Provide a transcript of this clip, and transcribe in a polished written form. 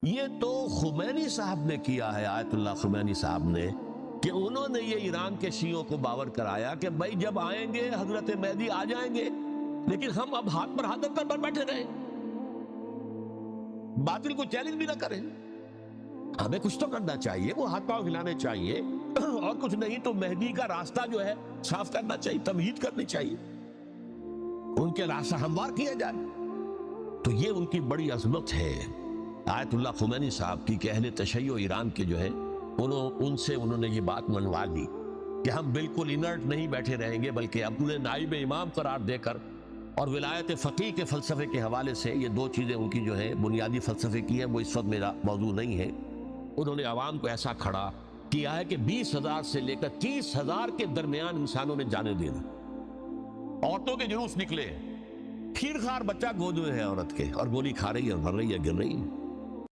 ये तो खुमैनी साहब ने किया है, आयतुल्लाह खुमैनी साहब ने, कि उन्होंने ये ईरान के शियों को बावर कराया कि भाई जब आएंगे हजरत मेहदी आ जाएंगे, लेकिन हम अब हाथ पर हाथ रखकर बैठे रहें, बातिल को चैलेंज भी ना करें। हमें कुछ तो करना चाहिए, वो हाथ पांव हिलाने चाहिए और कुछ नहीं तो मेहदी का रास्ता जो है साफ करना चाहिए, तमहीद करनी चाहिए, उनके रास्ता हमवार किया जाए। तो ये उनकी बड़ी अजमत है आयतुल्लाह खुमैनी साहब की, कि अहले तशय्यो ईरान के जो है उनसे उन्होंने ये बात मनवा ली कि हम बिल्कुल इनर्ट नहीं बैठे रहेंगे, बल्कि अपने नाइब इमाम करार देकर और विलायत फ़कीह के फ़लसफ़े के हवाले से, ये दो चीज़ें उनकी जो है बुनियादी फ़लसफ़े की है, वो इस वक्त मेरा मौजू नहीं है। उन्होंने आवाम को ऐसा खड़ा किया है कि 20,000 से लेकर 30,000 के दरमियान इंसानों ने जाने देना, औरतों के जुलूस निकले, खीर खार बच्चा गोद में है औरत के, और गोली खा रही है, मर रही है, गिर रही है।